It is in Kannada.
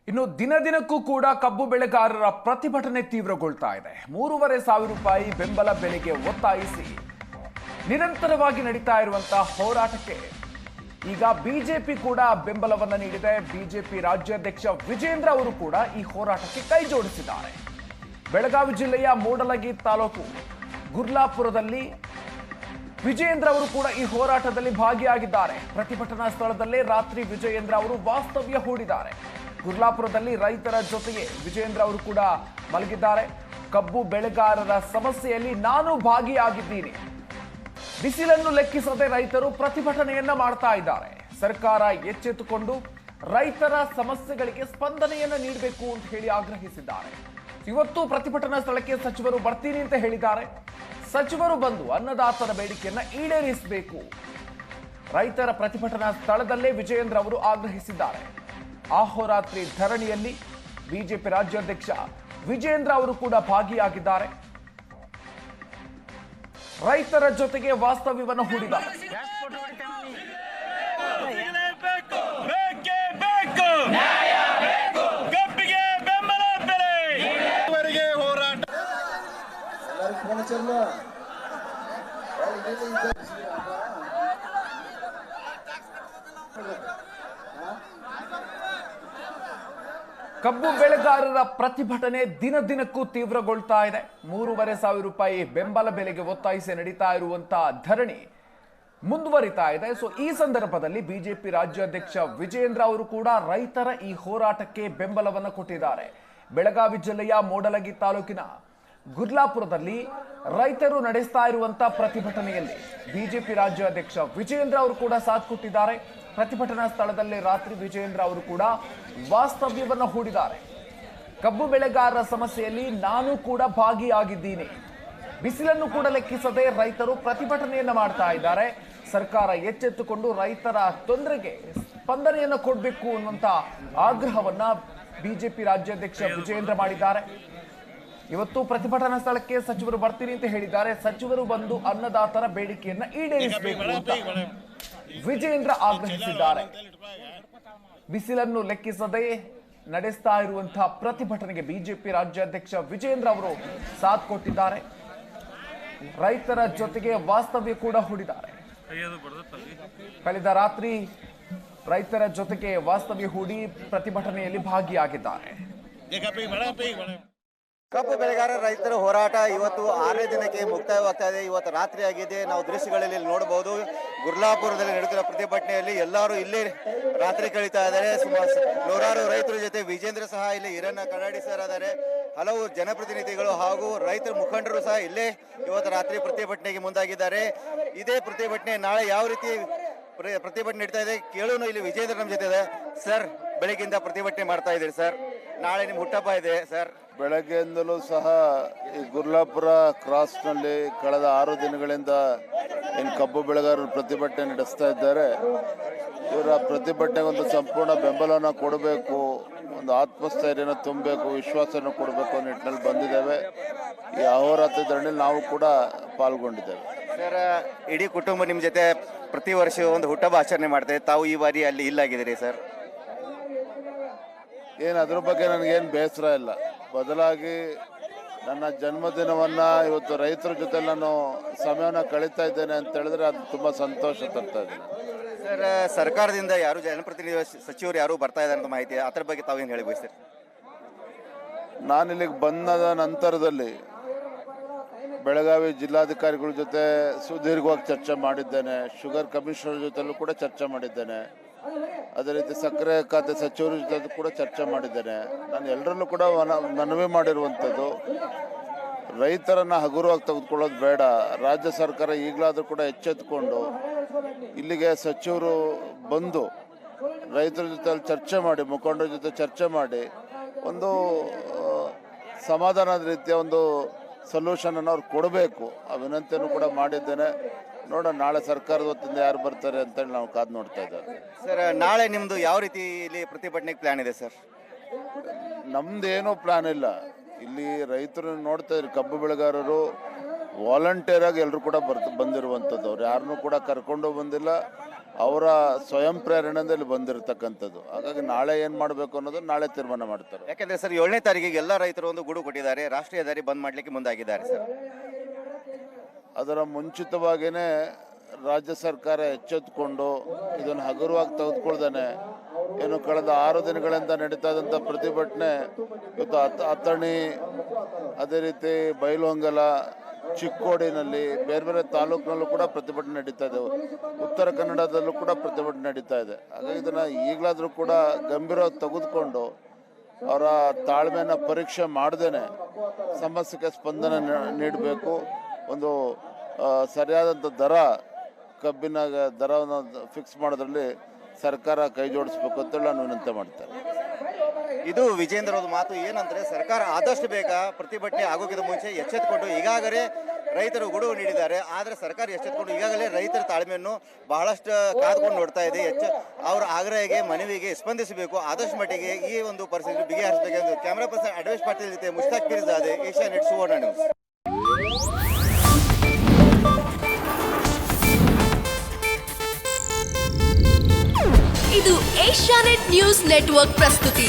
ಇನ್ನು ದಿನದಿನಕ್ಕೂ ಕೂಡ ಕಬ್ಬು ಬೆಳೆಗಾರರ ಪ್ರತಿಭಟನೆ ತೀವ್ರಗೊಳ್ತಾ ಇದೆ. 3,500 ರೂಪಾಯಿ ಬೆಂಬಲ ಬೆಲೆಗೆ ಒತ್ತಾಯಿಸಿ ನಿರಂತರವಾಗಿ ನಡೀತಾ ಇರುವಂತಹ ಹೋರಾಟಕ್ಕೆ ಈಗ ಬಿಜೆಪಿ ಕೂಡ ಬೆಂಬಲವನ್ನು ನೀಡಿದೆ. ಬಿಜೆಪಿ ರಾಜ್ಯಾಧ್ಯಕ್ಷ ವಿಜೇಂದ್ರ ಅವರು ಕೂಡ ಈ ಹೋರಾಟಕ್ಕೆ ಕೈ ಜೋಡಿಸಿದ್ದಾರೆ. ಬೆಳಗಾವಿ ಜಿಲ್ಲೆಯ ಮೂಡಲಗಿ ತಾಲೂಕು ಗುರ್ಲಾಪುರದಲ್ಲಿ ವಿಜೇಂದ್ರ ಅವರು ಕೂಡ ಈ ಹೋರಾಟದಲ್ಲಿ ಭಾಗಿಯಾಗಿದ್ದಾರೆ. ಪ್ರತಿಭಟನಾ ಸ್ಥಳದಲ್ಲೇ ರಾತ್ರಿ ವಿಜೇಂದ್ರ ಅವರು ವಾಸ್ತವ್ಯ ಹೂಡಿದ್ದಾರೆ. ಗುರ್ಲಾಪುರದಲ್ಲಿ ರೈತರ ಜೊತೆಗೆ ವಿಜೇಂದ್ರ ಅವರು ಕೂಡ ಮಲಗಿದ್ದಾರೆ. ಕಬ್ಬು ಬೆಳೆಗಾರರ ಸಮಸ್ಯೆಯಲ್ಲಿ ನಾನು ಭಾಗಿಯಾಗಿದ್ದೀನಿ. ಬಿಸಿಲನ್ನು ಲೆಕ್ಕಿಸದೆ ರೈತರು ಪ್ರತಿಭಟನೆಯನ್ನ ಮಾಡ್ತಾ ಇದ್ದಾರೆ. ಸರ್ಕಾರ ಎಚ್ಚೆತ್ತುಕೊಂಡು ರೈತರ ಸಮಸ್ಯೆಗಳಿಗೆ ಸ್ಪಂದನೆಯನ್ನ ನೀಡಬೇಕು ಅಂತ ಹೇಳಿ ಆಗ್ರಹಿಸಿದ್ದಾರೆ. ಇವತ್ತು ಪ್ರತಿಭಟನಾ ಸ್ಥಳಕ್ಕೆ ಸಚಿವರು ಬರ್ತೀನಿ ಅಂತ ಹೇಳಿದ್ದಾರೆ. ಸಚಿವರು ಬಂದು ಅನ್ನದಾತರ ಬೇಡಿಕೆಯನ್ನ ಈಡೇರಿಸಬೇಕು. ರೈತರ ಪ್ರತಿಭಟನಾ ಸ್ಥಳದಲ್ಲೇ ವಿಜಯೇಂದ್ರ ಅವರು ಆಗ್ರಹಿಸಿದ್ದಾರೆ. ಅಹೋರಾತ್ರಿ ಧರಣಿಯಲ್ಲಿ ಬಿಜೆಪಿ ರಾಜ್ಯಾಧ್ಯಕ್ಷ ವಿಜೇಂದ್ರ ಅವರು ಕೂಡ ಭಾಗಿಯಾಗಿದ್ದಾರೆ. ರೈತರ ಜೊತೆಗೆ ವಾಸ್ತವ್ಯವನ್ನು ಹೂಡಿದ್ದಾರೆ. ಕಬ್ಬು ಬೆಳೆಗಾರರ ಪ್ರತಿಭಟನೆ ದಿನದಿನಕ್ಕೂ ತೀವ್ರಗೊಳ್ತಾ ಇದೆ. 3,500 ರೂಪಾಯಿ ಬೆಂಬಲ ಬೆಲೆಗೆ ಒತ್ತಾಯಿಸಿ ನಡೀತಾ ಇರುವಂತಹ ಧರಣಿ ಮುಂದುವರಿತಾ ಇದೆ. ಸೊ ಈ ಸಂದರ್ಭದಲ್ಲಿ ಬಿಜೆಪಿ ರಾಜ್ಯಾಧ್ಯಕ್ಷ ವಿಜೇಂದ್ರ ಅವರು ಕೂಡ ರೈತರ ಈ ಹೋರಾಟಕ್ಕೆ ಬೆಂಬಲವನ್ನು ಕೊಟ್ಟಿದ್ದಾರೆ. ಬೆಳಗಾವಿ ಜಿಲ್ಲೆಯ ಮೂಡಲಗಿ ತಾಲೂಕಿನ ಗುರ್ಲಾಪುರದಲ್ಲಿ ರೈತರು ನಡೆಸ್ತಾ ಇರುವಂತಹ ಪ್ರತಿಭಟನೆಯಲ್ಲಿ ಬಿಜೆಪಿ ರಾಜ್ಯಾಧ್ಯಕ್ಷ ವಿಜೇಂದ್ರ ಅವರು ಕೂಡ ಸಾಥ್ ಕೊಟ್ಟಿದ್ದಾರೆ. ಪ್ರತಿಭಟನಾ ಸ್ಥಳದಲ್ಲಿ ರಾತ್ರಿ ವಿಜೇಂದ್ರ ಅವರು ಕೂಡ ವಾಸ್ತವ್ಯವನ್ನು ಹೂಡಿದ್ದಾರೆ. ಕಬ್ಬು ಬೆಳೆಗಾರರ ಸಮಸ್ಯೆಯಲ್ಲಿ ನಾನು ಕೂಡ ಭಾಗಿಯಾಗಿದ್ದೀನಿ. ಬಿಸಿಲನ್ನು ಕೂಡ ಲೆಕ್ಕಿಸದೆ ರೈತರು ಪ್ರತಿಭಟನೆಯನ್ನ ಮಾಡ್ತಾ ಇದ್ದಾರೆ. ಸರ್ಕಾರ ಎಚ್ಚೆತ್ತುಕೊಂಡು ರೈತರ ತೊಂದರೆಗೆ ಸ್ಪಂದನೆಯನ್ನು ಕೊಡಬೇಕು ಅನ್ನುವಂತ ಆಗ್ರಹವನ್ನ ಬಿಜೆಪಿ ರಾಜ್ಯಾಧ್ಯಕ್ಷ ವಿಜೇಂದ್ರ ಮಾಡಿದ್ದಾರೆ. ಇವತ್ತು ಪ್ರತಿಭಟನಾ ಸ್ಥಳಕ್ಕೆ ಸಚಿವರು ಬರ್ತೀನಿ ಅಂತ ಹೇಳಿದ್ದಾರೆ. ಸಚಿವರು ಬಂದು ಅನ್ನದಾತರ ಬೇಡಿಕೆಯನ್ನ ಈಡೇರಿಸಬೇಕು ಅಂತ ವಿಜೇಂದ್ರ ಆಗ್ರಹಿಸಿದ್ದಾರೆ. ಬಿಸಿಲನ್ನು ಲೆಕ್ಕಿಸದೆ ನಡೆಸ್ತಾ ಇರುವಂತಹ ಪ್ರತಿಭಟನೆಗೆ ಬಿಜೆಪಿ ರಾಜ್ಯಾಧ್ಯಕ್ಷ ವಿಜೇಂದ್ರ ಅವರು ಸಾಥ್ ಕೊಟ್ಟಿದ್ದಾರೆ. ರೈತರ ಜೊತೆಗೆ ವಾಸ್ತವ್ಯ ಕೂಡ ಹೂಡಿದ್ದಾರೆ. ಕಳೆದ ರಾತ್ರಿ ರೈತರ ಜೊತೆಗೆ ವಾಸ್ತವ್ಯ ಹೂಡಿ ಪ್ರತಿಭಟನೆಯಲ್ಲಿ ಭಾಗಿಯಾಗಿದ್ದಾರೆ. ಕಬ್ಬು ಬೆಳೆಗಾರ ರೈತರ ಹೋರಾಟ ಇವತ್ತು 6ನೇ ದಿನಕ್ಕೆ ಮುಕ್ತಾಯವಾಗ್ತಾ ಇದೆ. ಇವತ್ತು ರಾತ್ರಿ ಆಗಿದೆ. ನಾವು ದೃಶ್ಯಗಳಲ್ಲಿ ನೋಡಬಹುದು. ಗುರ್ಲಾಪುರದಲ್ಲಿ ನಡೆಯುತ್ತಿರುವ ಪ್ರತಿಭಟನೆಯಲ್ಲಿ ಎಲ್ಲರೂ ಇಲ್ಲೇ ರಾತ್ರಿ ಕಳೀತಾ ಇದ್ದಾರೆ. ನೂರಾರು ರೈತರ ಜೊತೆ ವಿಜೇಂದ್ರ ಸಹ ಇಲ್ಲಿ ಹಿರಣ್ಣ ಕಡಾಡಿ ಸರ್ ಇದ್ದಾರೆ. ಹಲವು ಜನಪ್ರತಿನಿಧಿಗಳು ಹಾಗೂ ರೈತರ ಮುಖಂಡರು ಸಹ ಇಲ್ಲೇ ಇವತ್ತು ರಾತ್ರಿ ಪ್ರತಿಭಟನೆಗೆ ಮುಂದಾಗಿದ್ದಾರೆ. ಇದೇ ಪ್ರತಿಭಟನೆ ನಾಳೆ ಯಾವ ರೀತಿ ಪ್ರತಿಭಟನೆ ನಡೀತಾ ಇದೆ ಕೇಳೋಣ. ಇಲ್ಲಿ ವಿಜೇಂದ್ರ ನಮ್ಮ ಜೊತೆ ಇದೆ. ಸರ್, ಬೆಳಗ್ಗೆಯಿಂದ ಪ್ರತಿಭಟನೆ ಮಾಡ್ತಾ ಇದ್ದೀರಿ ಸರ್. ನಾಳೆ ನಿಮ್ಮ ಹುಟ್ಟಹಬ್ಬ ಇದೆ ಸರ್. ಬೆಳಗ್ಗೆಯಿಂದಲೂ ಸಹ ಈ ಗುರ್ಲಾಪುರ ಕ್ರಾಸ್ನಲ್ಲಿ ಕಳೆದ 6 ದಿನಗಳಿಂದ ಏನು ಕಬ್ಬು ಬೆಳೆಗಾರರು ಪ್ರತಿಭಟನೆ ನಡೆಸ್ತಾ ಇದ್ದಾರೆ. ಇವರ ಪ್ರತಿಭಟನೆಗೆ ಒಂದು ಸಂಪೂರ್ಣ ಬೆಂಬಲವನ್ನು ಕೊಡಬೇಕು, ಒಂದು ಆತ್ಮಸ್ಥೈರ್ಯನ ತುಂಬಬೇಕು, ವಿಶ್ವಾಸನ ಕೊಡಬೇಕು ಅನ್ನೋ ನಿಟ್ಟಿನಲ್ಲಿ ಬಂದಿದ್ದೇವೆ. ಈ ಅಹೋರಾತ್ರಿ ಧರಣಿಯಲ್ಲಿ ನಾವು ಕೂಡ ಪಾಲ್ಗೊಂಡಿದ್ದೇವೆ. ಸರ್, ಇಡೀ ಕುಟುಂಬ ನಿಮ್ಮ ಜೊತೆ ಪ್ರತಿ ವರ್ಷ ಒಂದು ಹುಟ್ಟಹಬ್ಬ ಆಚರಣೆ ಮಾಡ್ತೇವೆ. ತಾವು ಈ ಬಾರಿ ಅಲ್ಲಿ ಇಲ್ಲಾಗಿದ್ದೀರಿ ಸರ್. ಏನು ಅದ್ರ ಬಗ್ಗೆ ನನಗೇನು ಬೇಸರ ಇಲ್ಲ. ಬದಲಾಗಿ ನನ್ನ ಜನ್ಮದಿನವನ್ನು ಇವತ್ತು ರೈತರ ಜೊತೆ ನಾನು ಸಮಯವನ್ನು ಕಳೀತಾ ಇದ್ದೇನೆ ಅಂತ ಹೇಳಿದ್ರೆ ಅದು ತುಂಬ ಸಂತೋಷ ತರ್ತಾ ಇದ್ದೇನೆ. ಸರ್, ಸರ್ಕಾರದಿಂದ ಯಾರು ಜನಪ್ರತಿನಿಧಿ ಸಚಿವರು ಯಾರು ಬರ್ತಾ ಇದ್ದಾರೆ ಅಂತ ಮಾಹಿತಿ, ಅದರ ಬಗ್ಗೆ ತಾವೇನು ಹೇಳಿ ಬಯಸ್ತೀರಿ? ನಾನು ಇಲ್ಲಿಗೆ ಬಂದ ನಂತರದಲ್ಲಿ ಬೆಳಗಾವಿ ಜಿಲ್ಲಾಧಿಕಾರಿಗಳ ಜೊತೆ ಸುದೀರ್ಘವಾಗಿ ಚರ್ಚೆ ಮಾಡಿದ್ದೇನೆ. ಶುಗರ್ ಕಮಿಷನರ್ ಜೊತೆಲೂ ಕೂಡ ಚರ್ಚೆ ಮಾಡಿದ್ದೇನೆ. ಅದೇ ರೀತಿ ಸಕ್ಕರೆ ಖಾತೆ ಸಚಿವರ ಜೊತೆ ಕೂಡ ಚರ್ಚೆ ಮಾಡಿದ್ದೇನೆ. ನಾನು ಎಲ್ಲರಲ್ಲೂ ಕೂಡ ಮನವಿ ಮಾಡಿರುವಂಥದ್ದು, ರೈತರನ್ನು ಹಗುರವಾಗಿ ತೆಗೆದುಕೊಳ್ಳೋದು ಬೇಡ. ರಾಜ್ಯ ಸರ್ಕಾರ ಈಗಲಾದರೂ ಕೂಡ ಎಚ್ಚೆತ್ತುಕೊಂಡು ಇಲ್ಲಿಗೆ ಸಚಿವರು ಬಂದು ರೈತರ ಜೊತೆ ಚರ್ಚೆ ಮಾಡಿ, ಮುಖಂಡರ ಜೊತೆ ಚರ್ಚೆ ಮಾಡಿ ಒಂದು ಸಮಾಧಾನದ ರೀತಿಯ ಒಂದು ಸೊಲ್ಯೂಷನನ್ನು ಅವ್ರು ಕೊಡಬೇಕು. ಆ ವಿನಂತಿಯನ್ನು ಕೂಡ ಮಾಡಿದ್ದೇನೆ. ನೋಡೋಣ ನಾಳೆ ಸರ್ಕಾರದ ವತಿಯಿಂದ ಯಾರು ಬರ್ತಾರೆ ಅಂತೇಳಿ ನಾವು ಕಾದು ನೋಡ್ತಾ ಇದ್ದೇವೆ. ಸರ್, ನಾಳೆ ನಿಮ್ಮದು ಯಾವ ರೀತಿ ಇಲ್ಲಿ ಪ್ರತಿಭಟನೆಗೆ ಪ್ಲಾನ್ ಇದೆ ಸರ್? ನಮ್ದೇನೂ ಪ್ಲಾನ್ ಇಲ್ಲ. ಇಲ್ಲಿ ರೈತರು ನೋಡ್ತಾ ಇದ್ರು, ಕಬ್ಬು ಬೆಳೆಗಾರರು ವಾಲಂಟಿಯರ್ ಆಗಿ ಎಲ್ಲರೂ ಕೂಡ ಬಂದಿರುವಂಥದ್ದು. ಅವ್ರು ಯಾರನ್ನೂ ಕೂಡ ಕರ್ಕೊಂಡು ಬಂದಿಲ್ಲ. ಅವರ ಸ್ವಯಂ ಪ್ರೇರಣೆಯಲ್ಲಿ ಬಂದಿರತಕ್ಕಂಥದ್ದು. ಹಾಗಾಗಿ ನಾಳೆ ಏನು ಮಾಡಬೇಕು ಅನ್ನೋದು ನಾಳೆ ತೀರ್ಮಾನ ಮಾಡ್ತಾರೆ. ಯಾಕಂದ್ರೆ ಸರ್ 7ನೇ ತಾರೀಕಿಗೆ ಎಲ್ಲ ರೈತರು ಒಂದು ಗೂಡು ಕೊಟ್ಟಿದ್ದಾರೆ, ರಾಷ್ಟ್ರೀಯ ಹೆದ್ದಾರಿ ಬಂದ್ ಮಾಡಲಿಕ್ಕೆ ಮುಂದಾಗಿದ್ದಾರೆ ಸರ್. ಅದರ ಮುಂಚಿತವಾಗಿಯೇ ರಾಜ್ಯ ಸರ್ಕಾರ ಎಚ್ಚೆತ್ತುಕೊಂಡು ಇದನ್ನು ಹಗುರವಾಗಿ ತೆಗೆದುಕೊಳ್ದೇನೆ ಏನು ಕಳೆದ 6 ದಿನಗಳಿಂದ ನಡೀತಾ ಇದ್ದಂಥ ಪ್ರತಿಭಟನೆ ಇವತ್ತು ಅಥಣಿ, ಅದೇ ರೀತಿ ಬೈಲಹೊಂಗಲ, ಚಿಕ್ಕೋಡಿನಲ್ಲಿ, ಬೇರೆ ಬೇರೆ ತಾಲೂಕಿನಲ್ಲೂ ಕೂಡ ಪ್ರತಿಭಟನೆ ನಡೀತಾ ಇದೆ. ಉತ್ತರ ಕನ್ನಡದಲ್ಲೂ ಕೂಡ ಪ್ರತಿಭಟನೆ ನಡೀತಾ ಇದೆ. ಹಾಗಾಗಿ ಇದನ್ನು ಈಗಲಾದರೂ ಕೂಡ ಗಂಭೀರವಾಗಿ ತೆಗೆದುಕೊಂಡು ಅವರ ತಾಳ್ಮೆಯನ್ನು ಪರೀಕ್ಷೆ ಮಾಡ್ದೇನೆ ಸಮಸ್ಯೆಗೆ ಸ್ಪಂದನೆ ನೀಡಬೇಕು. ಒಂದು ಸರಿಯಾದಂಥ ದರ, ಕಬ್ಬಿನ ದರವನ್ನು ಫಿಕ್ಸ್ ಮಾಡೋದ್ರಲ್ಲಿ ಸರ್ಕಾರ ಕೈ ಜೋಡಿಸ್ಬೇಕು ಅಂತೇಳಿ ನಾನು ವಿನಂತಿ ಮಾಡ್ತೇನೆ. ಇದು ವಿಜೇಂದ್ರ ಅವ್ರ ಮಾತು. ಏನಂದ್ರೆ ಸರ್ಕಾರ ಆದಷ್ಟು ಬೇಗ ಪ್ರತಿಭಟನೆ ಆಗೋಕ್ಕಿಂತ ಮುಂಚೆ ಎಚ್ಚೆತ್ತುಕೊಂಡು ಈಗಾಗಲೇ ರೈತರು ಗಡುವು ನೀಡಿದ್ದಾರೆ. ಆದರೆ ಸರ್ಕಾರ ಎಚ್ಚೆತ್ತುಕೊಂಡು ಈಗಾಗಲೇ ರೈತರ ತಾಳ್ಮೆಯನ್ನು ಬಹಳಷ್ಟು ಕಾದ್ಕೊಂಡು ನೋಡ್ತಾ ಇದೆ. ಅವರ ಆಗ್ರಹಕ್ಕೆ, ಮನವಿಗೆ ಸ್ಪಂದಿಸಬೇಕು. ಆದಷ್ಟು ಮಟ್ಟಿಗೆ ಈ ಒಂದು ಪರಿಸ್ಥಿತಿ ಬಿಗಿಹರಿಸಬೇಕೆಂದು ಕ್ಯಾಮರಾ ಪರ್ಸನ್ ಅಡ್ವೇಶ್ ಪಾಟೀಲ್ ಜೊತೆ ಮುಷ್ತಾಕ್ ಪಿರಿಜಾದೆ, ಏಷ್ಯಾನೆಟ್ ಸುವರ್ಣ ನ್ಯೂಸ್. ಇದು ಏಷ್ಯಾನೆಟ್ ನ್ಯೂಸ್ ನೆಟ್ವರ್ಕ್ ಪ್ರಸ್ತುತಿ.